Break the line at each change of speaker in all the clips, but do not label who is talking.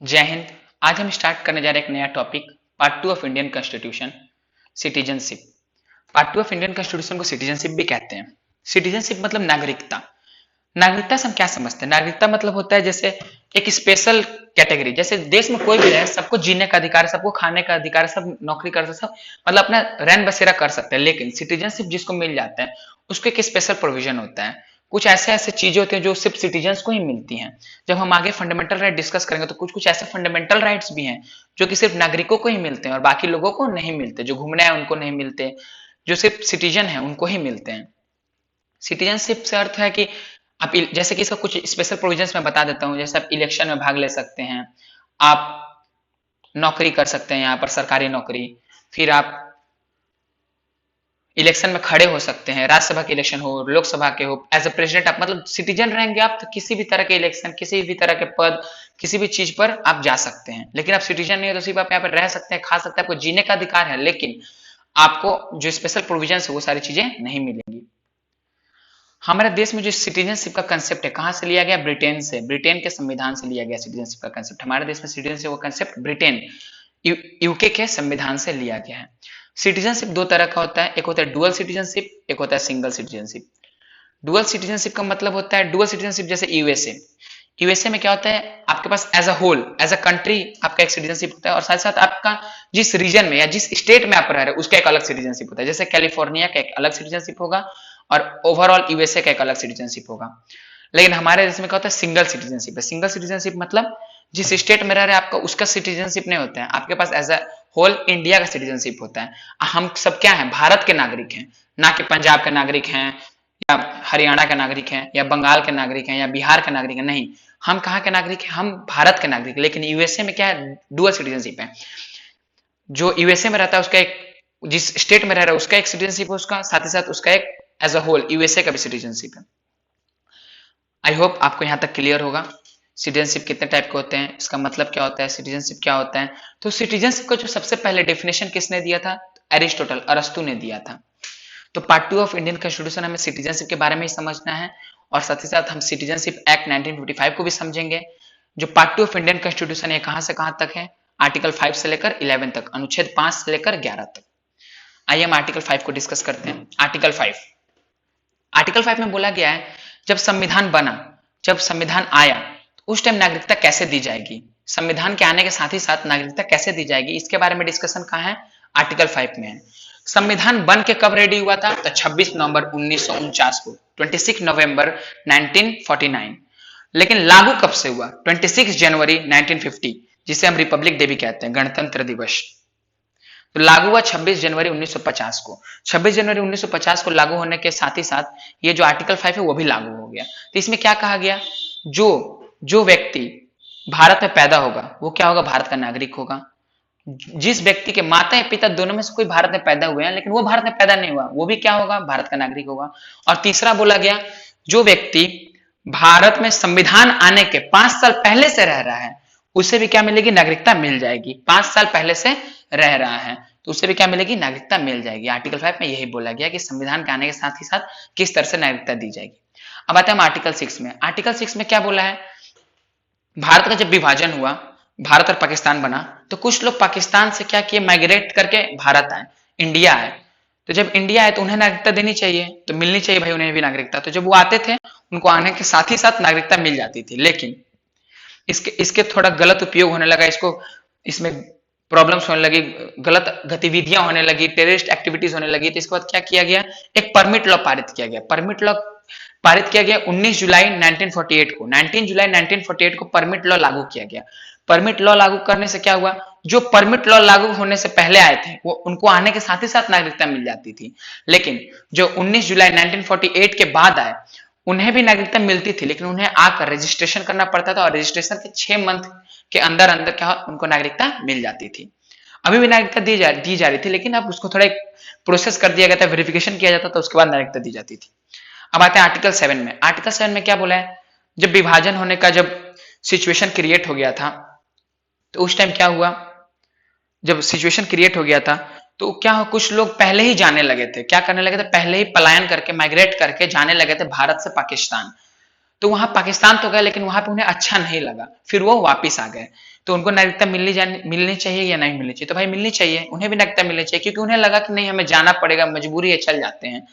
जय हिंद। आज हम स्टार्ट करने जा रहे हैं एक नया topic, part 2 of Indian constitution, citizenship. Part 2 of Indian constitution को सिटीजनशिप भी कहते हैं। सिटीजनशिप मतलब नागरिकता। नागरिकता से हम क्या समझते हैं? नागरिकता मतलब होता है जैसे एक स्पेशल कैटेगरी, जैसे देश में कोई भी रहे, सबको जीने का अधिकार है, सबको खाने का अधिकार है, सब नौकरी कर सकते, सब मतलब अपना रैन बसेरा कर सकते हैं। लेकिन सिटीजनशिप जिसको मिल जाता है उसको एक स्पेशल प्रोविजन होता है। कुछ ऐसे ऐसे चीजें होती हैं जो सिर्फ सिटीजन्स को ही मिलती हैं। जब हम आगे फंडामेंटल राइट डिस्कस करेंगे तो कुछ कुछ ऐसे फंडामेंटल राइट्स भी हैं जो कि सिर्फ नागरिकों को ही मिलते हैं और बाकी लोगों को नहीं मिलते। जो घूमने आए उनको नहीं मिलते, जो सिर्फ सिटीजन है उनको ही मिलते हैं। सिटीजनशिप से अर्थ है कि आप जैसे कि इसका कुछ स्पेशल प्रोविजंस मैं बता देता हूँ। जैसे आप इलेक्शन में भाग ले सकते हैं, आप नौकरी कर सकते हैं यहाँ पर सरकारी नौकरी, फिर आप इलेक्शन में खड़े हो सकते हैं, राज्यसभा के इलेक्शन हो, लोकसभा के हो, एज ए प्रेसिडेंट आप मतलब सिटीजन रहेंगे आप तो किसी भी तरह के इलेक्शन, किसी भी तरह के पद, किसी भी चीज पर आप जा सकते हैं। लेकिन आप सिटीजन नहीं है तो सिर्फ आप यहाँ पर रह सकते हैं, खा सकते हैं, आपको जीने का अधिकार है, लेकिन आपको जो स्पेशल प्रोविजन है वो सारी चीजें नहीं मिलेंगी। हमारे देश में जो सिटीजनशिप का कंसेप्ट है कहां से लिया गया? ब्रिटेन से। ब्रिटेन के संविधान से लिया गया सिटीजनशिप का कंसेप्ट। हमारे देश में सिटीजनशिप का कंसेप्ट ब्रिटेन यूके के संविधान से लिया गया है। सिटीजनशिप दो तरह का होता है, एक होता है डुअल सिटीजनशिप, एक होता है सिंगल सिटीजनशिप। डुअल सिटीजनशिप का मतलब होता है, डुअल सिटीजनशिप जैसे यूएसए। यूएसए में क्या होता है, आपके पास as a whole, as a country आपका एक सिटीजनशिप होता है और साथ साथ आपका जिस रीजन में या जिस स्टेट में आप रह रहे हो उसका एक अलग सिटीजनशिप होता है। जैसे कैलिफोर्निया का एक अलग सिटीजनशिप होगा और ओवरऑल यूएसए का एक अलग सिटीजनशिप होगा। लेकिन हमारे देश में क्या होता है, सिंगल सिटीजनशिप है। सिंगल सिटीजनशिप मतलब जिस स्टेट में रह रहे हैं आपका उसका सिटीजनशिप नहीं होता है, आपके पास एज अ होल इंडिया का सिटीजनशिप होता है। हम सब क्या है, भारत के नागरिक हैं, ना कि पंजाब के नागरिक हैं या हरियाणा के नागरिक हैं या बंगाल के नागरिक हैं या बिहार के नागरिक हैं। नहीं, हम कहाँ के नागरिक हैं? हम भारत के नागरिक। लेकिन यूएसए में क्या है, डुअल सिटीजनशिप है। जो यूएसए में रहता है उसका एक, जिस स्टेट में रह रहा है उसका एक सिटीजनशिप है, उसका साथ ही साथ उसका एक एज अ होल यूएसए का भी सिटीजनशिप है। आई होप आपको यहाँ तक क्लियर होगा सिटीजनशिप कितने टाइप के होते हैं, इसका मतलब क्या होता है, सिटीजनशिप क्या होता है। तो सिटीजनशिप का जो सबसे पहले डेफिनेशन किसने दिया था? एरिस्टोटल, अरस्तु ने दिया था। तो पार्ट 2 ऑफ इंडियन कॉन्स्टिट्यूशन हमें सिटीजनशिप के बारे में ही समझना है और साथ ही साथ हम सिटीजनशिप एक्ट 1955 को भी समझेंगे। जो पार्ट 2 ऑफ इंडियन कॉन्स्टिट्यूशन है कहां से कहां तक है? आर्टिकल 5 से लेकर 11 तक, अनुच्छेद 5 से लेकर 11 तक। आइए हम आर्टिकल 5 को डिस्कस करते हैं। आर्टिकल 5, आर्टिकल 5 में बोला गया है जब संविधान बना, जब संविधान आया तो उस टाइम नागरिकता कैसे दी जाएगी, संविधान के आने के साथ ही साथ नागरिकता कैसे दी जाएगी, इसके बारे में डिस्कशन कहाँ है? आर्टिकल 5 में है। संविधान बन के कब रेडी हुआ था? तो 26 नवंबर 1949 को, 26 नवंबर 1949। लेकिन लागू कब से हुआ? 26 जनवरी 1950, जिसे हम रिपब्लिक डे भी कहते हैं, गणतंत्र दिवस। तो लागू हुआ 26 जनवरी 1950 को। 26 जनवरी 1950 को लागू होने के साथ ही साथ ये जो आर्टिकल 5 है वो भी लागू हो गया। तो इसमें क्या कहा गया, जो जो व्यक्ति भारत में पैदा होगा वो क्या होगा? भारत का नागरिक होगा। जिस व्यक्ति के माता या पिता दोनों में से कोई भारत में पैदा हुए हैं लेकिन वो भारत में पैदा नहीं हुआ, वो भी क्या होगा? भारत का नागरिक होगा। और तीसरा बोला गया, जो व्यक्ति भारत में संविधान आने के 5 साल पहले से रह रहा है उसे भी क्या मिलेगी? नागरिकता मिल जाएगी। 5 साल पहले से रह रहा है तो उसे भी क्या मिलेगी? नागरिकता मिल जाएगी। आर्टिकल 5 में यही बोला गया कि संविधान के आने के साथ ही साथ किस तरह से नागरिकता दी जाएगी। अब आते हैं हम आर्टिकल 6 में। आर्टिकल 6 में क्या बोला है, भारत का जब विभाजन हुआ, भारत और पाकिस्तान बना, तो कुछ लोग पाकिस्तान से क्या किए, माइग्रेट करके भारत आए, इंडिया आए। तो जब इंडिया आए तो उन्हें नागरिकता देनी चाहिए, तो मिलनी चाहिए भाई उन्हें भी नागरिकता। तो जब वो आते थे उनको आने के साथ ही साथ नागरिकता मिल जाती थी। लेकिन इसके इसके थोड़ा गलत उपयोग होने लगा, इसको इसमें प्रॉब्लम्स होने लगी, गलत गतिविधियां होने लगी, टेररिस्ट एक्टिविटीज होने लगी। तो इसके बाद क्या किया गया, एक परमिट लॉ पारित किया गया। परमिट लॉ पारित किया गया 19 जुलाई 1948 को। 19 जुलाई 1948 को परमिट लॉ लागू किया गया। परमिट लॉ लागू करने से क्या हुआ, जो परमिट लॉ लागू होने से पहले आए थे वो उनको आने के साथ ही साथ नागरिकता मिल जाती थी। लेकिन जो 19 जुलाई 1948 के बाद आए उन्हें भी नागरिकता मिलती थी, लेकिन उन्हें आकर रजिस्ट्रेशन करना पड़ता था और रजिस्ट्रेशन के 6 मंथ के अंदर अंदर क्या उनको नागरिकता मिल जाती थी। अभी भी नागरिकता दी जा रही थी, लेकिन अब उसको थोड़ा प्रोसेस कर दिया गया था, वेरिफिकेशन किया जाता था, उसके बाद नागरिकता दी जाती थी। अब आते हैं आर्टिकल 7 में। आर्टिकल 7 में क्या बोला है, जब विभाजन होने का जब सिचुएशन क्रिएट हो गया था तो उस टाइम क्या हुआ, जब सिचुएशन क्रिएट हो गया था तो क्या हो, कुछ लोग पहले ही जाने लगे थे, क्या करने लगे थे, पहले ही पलायन करके, माइग्रेट करके जाने लगे थे भारत से पाकिस्तान। तो वहां पाकिस्तान तो गए लेकिन वहां पे उन्हें अच्छा नहीं लगा, फिर वो वापिस आ गए। तो उनको नागरिकता मिलनी चाहिए या नहीं मिलनी चाहिए? तो भाई मिलनी चाहिए, उन्हें भी नागरिकता मिलनी चाहिए, क्योंकि उन्हें लगा कि नहीं हमें जाना पड़ेगा, मजबूरी है, चल जाते हैं।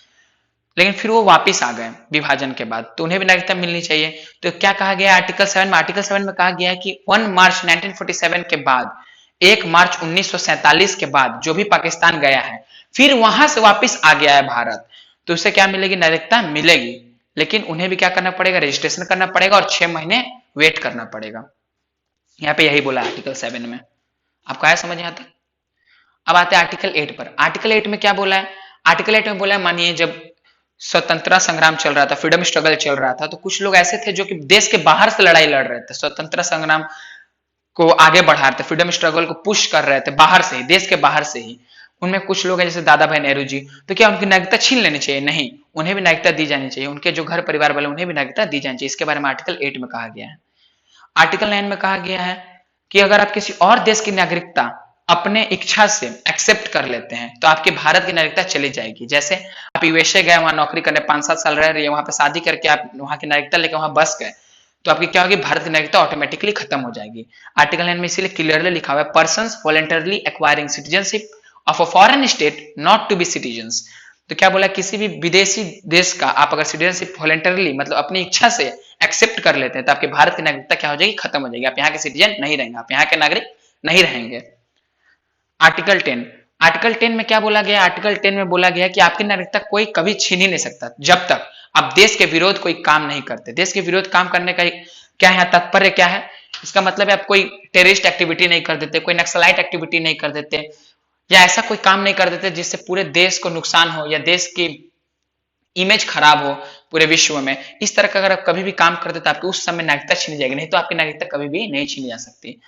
लेकिन फिर वो वापिस आ गए विभाजन के बाद, तो उन्हें भी नागरिकता मिलनी चाहिए। तो क्या कहा गया आर्टिकल 7 में? आर्टिकल 7 में कहा गया है कि 1 मार्च 1947 के बाद, 1 मार्च 1947 के बाद जो भी पाकिस्तान गया है, फिर वहां से वापिस आ गया है भारत, तो उसे क्या मिलेगी? नागरिकता मिलेगी। लेकिन उन्हें भी क्या करना पड़ेगा? रजिस्ट्रेशन करना पड़ेगा और 6 महीने वेट करना पड़ेगा। यहाँ पे यही बोला आर्टिकल 7 में। आपको आया समझ यहाँ तक? अब आते हैं आर्टिकल 8 पर। आर्टिकल 8 में क्या बोला है? आर्टिकल 8 में बोला है, मानिए जब स्वतंत्रता संग्राम चल रहा था, फ्रीडम स्ट्रगल चल रहा था, तो कुछ लोग ऐसे थे जो कि देश के बाहर से लड़ाई लड़ रहे थे, स्वतंत्रता संग्राम को आगे बढ़ा रहे थे, फ्रीडम स्ट्रगल को पुश कर रहे थे बाहर से ही, देश के बाहर से ही। उनमें कुछ लोग हैं जैसे दादा भाई नेहरू जी, तो क्या उनकी नागरिकता छीन लेनी चाहिए? नहीं, उन्हें भी नागरिकता दी जानी चाहिए। उनके जो घर परिवार वाले, उन्हें भी नागरिकता दी जानी चाहिए। इसके बारे में आर्टिकल 8 में कहा गया है। आर्टिकल 9 में कहा गया है कि अगर आप किसी और देश की नागरिकता अपने इच्छा से एक्सेप्ट कर लेते हैं, तो आपकी भारत की नागरिकता चली जाएगी। जैसे आप यूएसए गए, वहां नौकरी करने 5-7 साल रह रही है, वहां पे शादी करके आप वहां की नागरिकता लेकर वहां बस गए, तो आपकी क्या होगी? भारत की नागरिकता ऑटोमेटिकली खत्म हो जाएगी। आर्टिकल 9 में इसीलिए क्लियरली लिखा हुआ है, persons voluntarily acquiring citizenship of a foreign state not to be citizens. तो क्या बोला? किसी भी विदेशी देश का आप अगर सिटीजनशिप वॉलंटरली, मतलब अपनी इच्छा से एक्सेप्ट कर लेते हैं, तो आपके भारत की नागरिकता क्या हो जाएगी? खत्म हो जाएगी। आप यहाँ के सिटीजन नहीं रहेंगे, आप यहाँ के नागरिक नहीं रहेंगे। आर्टिकल 10, आर्टिकल 10 में क्या बोला गया? आर्टिकल 10 में बोला गया कि आपकी नागरिकता कोई कभी छीन ही नहीं सकता, जब तक आप देश के विरोध कोई काम नहीं करते। देश के विरोध काम करने का क्या है तात्पर्य? क्या है इसका मतलब? है आप कोई टेररिस्ट एक्टिविटी नहीं कर देते, कोई नक्सलाइट एक्टिविटी नहीं कर देते, या ऐसा कोई काम नहीं कर देते जिससे पूरे देश को नुकसान हो या देश की इमेज खराब हो पूरे विश्व में। इस तरह का अगर आप कभी भी काम करते तो आपकी उस समय नागरिकता छीनी जाएगी, नहीं तो आपकी नागरिकता कभी भी नहीं छीनी जा सकती।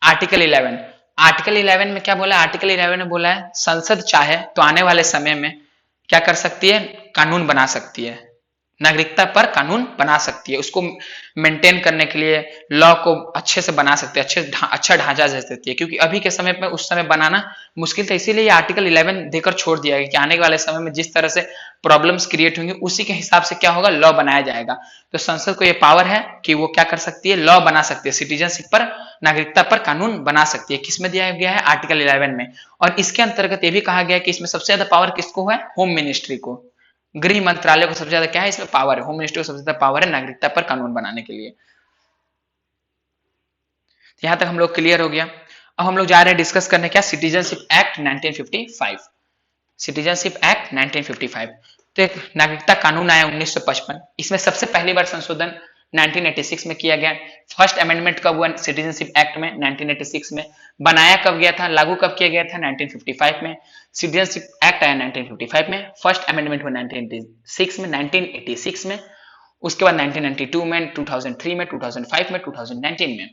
आर्टिकल 11, आर्टिकल 11 में क्या बोला? आर्टिकल 11 में बोला है संसद चाहे तो आने वाले समय में क्या कर सकती है? कानून बना सकती है, नागरिकता पर कानून बना सकती है। उसको मेंटेन करने के लिए लॉ को अच्छे से बना सकते हैं, अच्छा ढांचा दे सकती है, क्योंकि अभी के समय में उस समय बनाना मुश्किल था। इसीलिए आर्टिकल 11 देकर छोड़ दिया गया कि आने वाले समय में जिस तरह से प्रॉब्लम्स क्रिएट होंगे, उसी के हिसाब से क्या होगा? लॉ बनाया जाएगा। तो संसद को यह पावर है कि वो क्या कर सकती है? लॉ बना सकती है, सिटीजनशिप पर, नागरिकता पर कानून बना सकती है। किसमें दिया गया है? आर्टिकल 11 में। और इसके अंतर्गत यह भी कहा गया कि इसमें सबसे ज्यादा पावर किसको है? होम मिनिस्ट्री को, गृह मंत्रालय को सबसे ज्यादा क्या है इसमें? पावर है। होम मिनिस्ट्री को सबसे ज्यादा पावर है नागरिकता पर कानून बनाने के लिए। यहां तक हम लोग क्लियर हो गया। अब हम लोग जा रहे हैं डिस्कस करने क्या? Citizenship act 1955। सिटीजनशिप एक्ट 1955, तो एक नागरिकता कानून आया 1955। इसमें सबसे पहली बार संशोधन 1986 में किया गया। फर्स्ट अमेंडमेंट कब हुआ? सिटीजनशिप एक्ट में 1986 में। बनाया कब गया था? लागू कब किया गया था? 1955 में। सिटीजनशिप एक्ट आया 1955 में, फर्स्ट अमेंडमेंट हुआ 1986 में, उसके बाद 1992 में, 2003 में, 2005 में, 2019 में।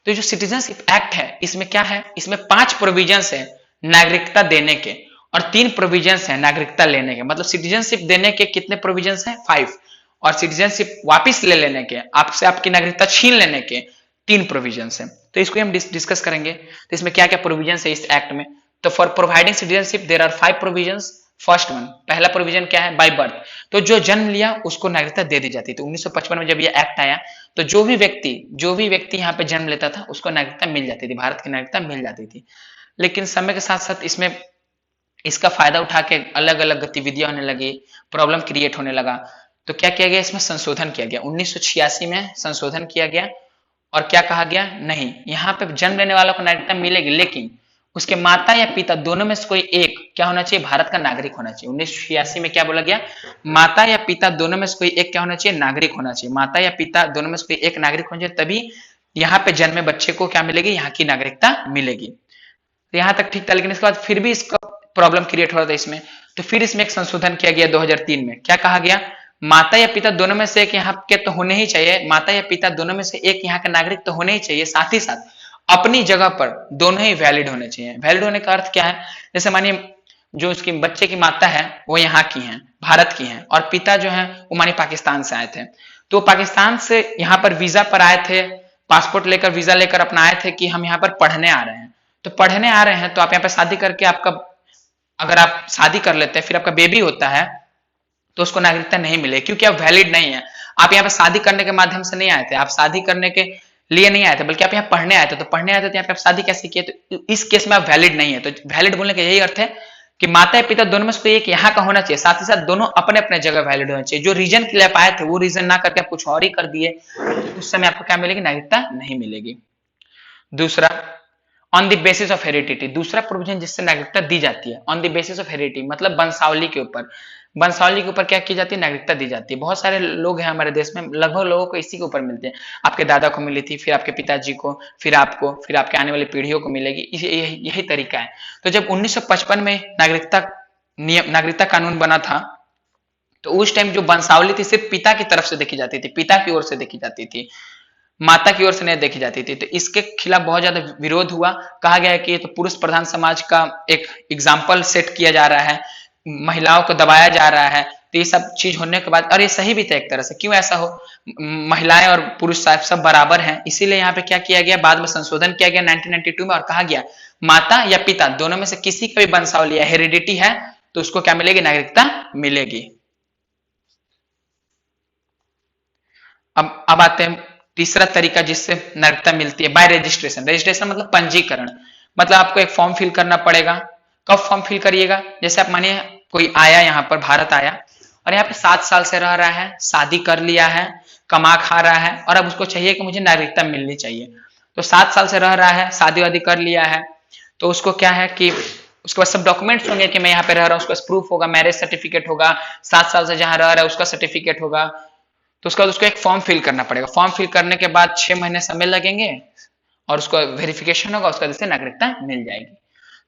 तो जो सिटीजनशिप एक्ट है इसमें क्या है? इसमें 5 प्रोविजंस है नागरिकता देने के और 3 प्रोविजंस है नागरिकता लेने के। मतलब सिटीजनशिप देने के कितने प्रोविजंस हैं? 5। और सिटीजनशिप वापिस ले लेने के, आपसे आपकी नागरिकता छीन लेने के 3 प्रोविजंस हैं। तो इसको हम डिस्कस करेंगे। तो इसमें क्या क्या प्रोविजंस है इस एक्ट में? तो for providing citizenship there are 5 provisions. First one, पहला प्रोविजन क्या है? By birth. तो जो जन्म लिया उसको नागरिकता दे दी जाती थी। 1955 में जब ये एक्ट आया तो जो भी व्यक्ति यहाँ पे जन्म लेता था उसको नागरिकता मिल जाती थी, भारत की नागरिकता मिल जाती थी। लेकिन समय के साथ साथ इसमें इसका फायदा उठा के अलग अलग गतिविधियां होने लगी, प्रॉब्लम क्रिएट होने लगा। तो क्या किया गया? इसमें संशोधन किया गया। 1986 में संशोधन किया गया और क्या कहा गया? नहीं, यहाँ पे जन्म लेने वालों को नागरिकता मिलेगी, लेकिन उसके माता या पिता दोनों में से कोई एक क्या होना चाहिए? भारत का नागरिक होना चाहिए। 1986 में क्या बोला गया? माता या पिता दोनों में से कोई एक क्या होना चाहिए? नागरिक होना चाहिए। माता या पिता दोनों में से कोई एक नागरिक होना चाहिए, तभी यहाँ पे जन्मे बच्चे को क्या मिलेगी? यहाँ की नागरिकता मिलेगी। तो यहाँ तक ठीक था, लेकिन इसके बाद फिर भी इसका प्रॉब्लम क्रिएट हो रहा था इसमें। तो फिर इसमें एक संशोधन किया गया 2003 में। क्या कहा गया? माता या पिता दोनों में से एक यहाँ के तो होने ही चाहिए, माता या पिता दोनों में से एक यहाँ का नागरिक तो होने ही चाहिए, साथ ही साथ अपनी जगह पर दोनों ही वैलिड होने चाहिए। वैलिड होने का अर्थ क्या है? जैसे मानिए जो उसकी बच्चे की माता है वो यहाँ की है, भारत की है, और पिता जो है वो मानिए पाकिस्तान से आए थे। तो पाकिस्तान से यहाँ पर वीजा पर आए थे, पासपोर्ट लेकर, वीजा लेकर अपना आए थे कि हम यहाँ पर पढ़ने आ रहे हैं। तो पढ़ने आ रहे हैं तो आप यहाँ पर शादी करके आपका, अगर आप शादी कर लेते हैं फिर आपका बेबी होता है तो उसको नागरिकता नहीं मिले, क्योंकि आप वैलिड नहीं है। आप यहाँ पे शादी करने के माध्यम से नहीं आए थे, आप शादी करने के लिए नहीं आए थे, बल्कि आप यहाँ पढ़ने आए थे, तो पढ़ने आए थे तो यहाँ पे आप शादी कैसे किए, तो इस केस में आप वैलिड नहीं है। तो वैलिड बोलने का यही अर्थ है कि माता या पिता दोनों में से कोई एक यहाँ का होना चाहिए, साथ ही साथ दोनों अपने अपने जगह वैलिड होना चाहिए। जो रीजन के लिए आप आए थे वो रीजन ना करके आप कुछ और ही कर दिए, तो उस समय आपको क्या मिलेगी, नागरिकता नहीं मिलेगी। दूसरा, on the basis of heredity, दूसरा प्रोविजन जिससे नागरिकता दी जाती है, on the basis of heredity मतलब वंशावली के ऊपर। वंशावली के ऊपर क्या की जाती है, नागरिकता दी जाती है। बहुत सारे लोग हैं हमारे देश में, लगभग लोगों को इसी के ऊपर मिलते हैं। आपके दादा को मिली थी, फिर आपके पिताजी को, फिर आपको, फिर आपके आने वाली पीढ़ियों को मिलेगी। यही तरीका है। तो जब 1955 में नागरिकता कानून बना था, तो उस टाइम जो वंशावली थी सिर्फ पिता की तरफ से देखी जाती थी, पिता की ओर से देखी जाती थी, माता की ओर से नहीं देखी जाती थी। तो इसके खिलाफ बहुत ज्यादा विरोध हुआ। कहा गया कि ये तो पुरुष प्रधान समाज का एक एग्जाम्पल सेट किया जा रहा है, महिलाओं को दबाया जा रहा है। तो ये सब चीज होने के बाद, और ये सही भी था एक तरह से, क्यों ऐसा हो, महिलाएं और पुरुष सब बराबर हैं, इसीलिए यहाँ पे क्या किया गया, बाद में संशोधन किया गया 1992 में, और कहा गया माता या पिता दोनों में से किसी का भी वंशावली या हेरिडिटी है तो उसको क्या मिलेगी, नागरिकता मिलेगी। अब आते हैं तीसरा तरीका जिससे नागरिकता मिलती है, बाय रजिस्ट्रेशन। रजिस्ट्रेशन मतलब पंजीकरण, मतलब आपको एक फॉर्म फिल करना पड़ेगा। कब फॉर्म फिल करिएगा, जैसे आप मानिए कोई आया यहाँ पर, भारत आया और यहाँ पे 7 साल से रह रहा है, शादी कर लिया है, कमा खा रहा है, और अब उसको चाहिए कि मुझे नागरिकता मिलनी चाहिए। तो 7 साल से रह रहा है, शादी वादी कर लिया है, तो उसको क्या है कि उसके बाद सब डॉक्यूमेंट्स होंगे कि मैं यहाँ पे रह रहा हूँ, उसका प्रूफ होगा, मैरिज सर्टिफिकेट होगा, 7 साल से जहाँ रह रहा है उसका सर्टिफिकेट होगा। तो उसका उसको एक फॉर्म फिल करना पड़ेगा। फॉर्म फिल करने के बाद 6 महीने समय लगेंगे और उसको वेरिफिकेशन होगा, उसका जिससे नागरिकता मिल जाएगी।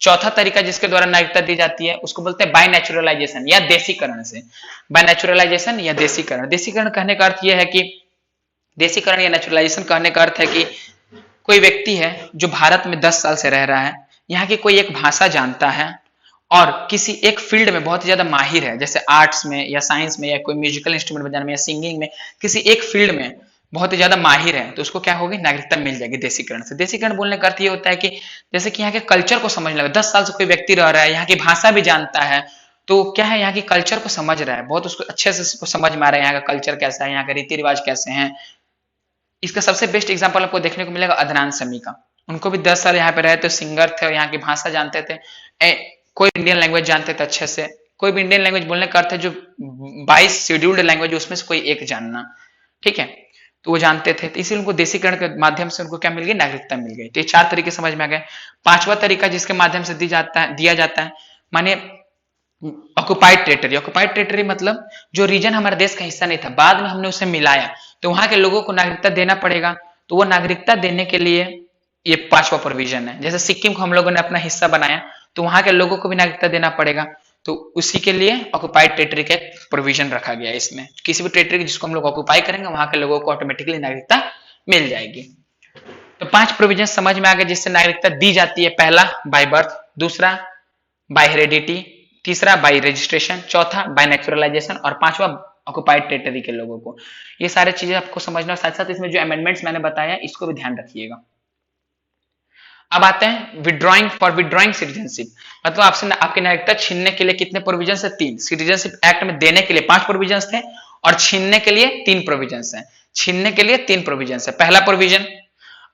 चौथा तरीका जिसके द्वारा नागरिकता दी जाती है उसको बोलते हैं बाय नेचुरलाइजेशन या देशीकरण से। बाय नेचुरलाइजेशन या देशीकरण, देशीकरण कहने का अर्थ यह है कि, देशीकरण या नेचुरलाइजेशन कहने का अर्थ है कि कोई व्यक्ति है जो भारत में 10 साल से रह रहा है, यहाँ की कोई एक भाषा जानता है और किसी एक फील्ड में बहुत ही ज्यादा माहिर है, जैसे आर्ट्स में या साइंस में या कोई म्यूजिकल इंस्ट्रूमेंट बजाने में या सिंगिंग में, किसी एक फील्ड में बहुत ही ज्यादा माहिर है, तो उसको क्या होगी, नागरिकता मिल जाएगी देशीकरण से। देशीकरण बोलने का अर्थ ये होता है कि जैसे कि यहाँ के कल्चर को समझने लगा, 10 साल से कोई व्यक्ति रह रहा है, यहाँ की भाषा भी जानता है, तो क्या है, यहाँ की कल्चर को समझ रहा है, बहुत उसको अच्छे से उसको समझ में आ रहा है, यहाँ का कल्चर कैसा है, यहाँ के रीति रिवाज कैसे हैं। इसका सबसे बेस्ट एग्जाम्पल आपको देखने को मिलेगा अदनान समी का। उनको भी 10 साल यहाँ पे रहे थे, सिंगर थे और यहाँ की भाषा जानते थे, कोई इंडियन लैंग्वेज जानते थे अच्छे से। कोई भी इंडियन लैंग्वेज बोलने का अर्थ है जो 22 शेड्यूल्ड लैंग्वेज उसमें से कोई एक जानना, ठीक है, तो वो जानते थे। तो इसीलिए उनको देशीकरण के माध्यम से उनको क्या मिल गई, नागरिकता मिल गई। तो ये 4 तरीके समझ में आ गए। 5वां तरीका जिसके माध्यम से दिया जाता है माने ऑक्युपाइड टेरिटरी। ऑक्युपाइड टेरिटरी मतलब जो रीजन हमारे देश का हिस्सा नहीं था, बाद में हमने उसे मिलाया, तो वहां के लोगों को नागरिकता देना पड़ेगा। तो वो नागरिकता देने के लिए ये 5वां प्रोविजन है। जैसे सिक्किम को हम लोगों ने अपना हिस्सा बनाया, तो वहां के लोगों को भी नागरिकता देना पड़ेगा, तो उसी के लिए ऑक्युपाइड टेरिटरी का प्रोविजन रखा गया है। इसमें किसी भी टेरिटरी जिसको हम लोग ऑक्युपाई करेंगे वहां के लोगों को ऑटोमेटिकली नागरिकता मिल जाएगी। तो 5 प्रोविजन समझ में आ गए जिससे नागरिकता दी जाती है। पहला बाय बर्थ, दूसरा बाय हेरिडिटी, तीसरा बाय रजिस्ट्रेशन, चौथा बाय नेचुरलाइजेशन और 5वां ऑक्युपाइड टेरिटरी के लोगों को। ये सारी चीजें आपको समझना, साथ साथ इसमें जो अमेंडमेंट्स मैंने बताया इसको भी ध्यान रखिएगा। अब आते हैं विड्रॉइंग सिटीजनशिप, मतलब आपसे आपकी नागरिकता छीनने के लिए कितने प्रोविजन है, 3। सिटीजनशिप एक्ट में देने के लिए 5 प्रोविजन थे और छीनने के लिए 3 प्रोविजन है। छीनने के लिए 3 प्रोविजन है। पहला प्रोविजन,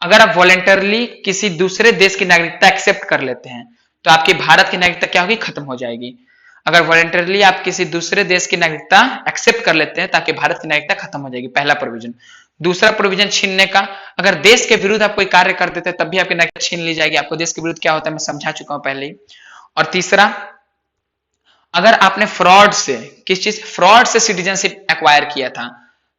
अगर आप वॉलेंटरली किसी दूसरे देश की नागरिकता एक्सेप्ट कर लेते हैं तो आपकी भारत की नागरिकता क्या होगी, खत्म हो जाएगी। अगर वॉलेंटरली आप किसी दूसरे देश की नागरिकता एक्सेप्ट कर लेते हैं ताकि भारत की नागरिकता खत्म हो जाएगी, पहला प्रोविजन। दूसरा प्रोविजन छीनने का, अगर देश के विरुद्ध आप कोई कार्य कर देते हैं तब भी आपकी नागरिकता छीन ली जाएगी। आपको देश के विरुद्ध क्या होता है मैं समझा चुका हूं पहले ही। और तीसरा, अगर आपने फ्रॉड से सिटीजनशिप एक्वायर किया था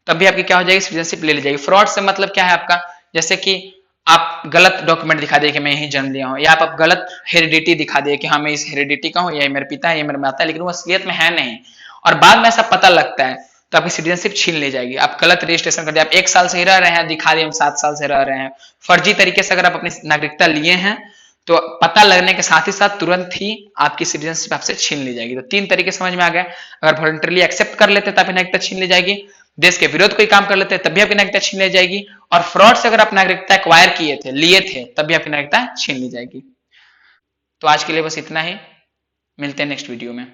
तब भी आपकी क्या हो जाएगी, सिटीजनशिप ले ली जाएगी। फ्रॉड से मतलब क्या है आपका, जैसे कि आप गलत डॉक्यूमेंट दिखा दिए कि मैं यही जन्म लिया हूं, या आप गलत हेरिडिटी दिखा दिए कि हाँ मैं इस हेरिडिटी का हूं, ये मेरे पिता है, ये मेरे माता है, लेकिन वो असलियत में है नहीं, और बाद में ऐसा पता लगता है तो आपकी सिटीजनशिप छीन ली जाएगी। आप गलत रजिस्ट्रेशन कर दिए, आप 1 साल से ही रह रहे हैं, दिखा दिए हम 7 साल से रह रहे हैं, फर्जी तरीके से अगर आप अपनी नागरिकता लिए हैं तो पता लगने के साथ ही साथ तुरंत ही आपकी सिटीजनशिप आपसे छीन ली जाएगी। तो 3 तरीके समझ में आ गए। अगर वॉलंटरली एक्सेप्ट कर लेते तब नागरिकता छीन ली जाएगी, देश के विरोध कोई काम कर लेते तब भी आपकी नागरिकता छीन ली जाएगी, और फ्रॉड से अगर आप नागरिकता एक्वायर किए थे, लिए थे, तब भी आपकी नागरिकता छीन ली जाएगी। तो आज के लिए बस इतना ही, मिलते हैं नेक्स्ट वीडियो में।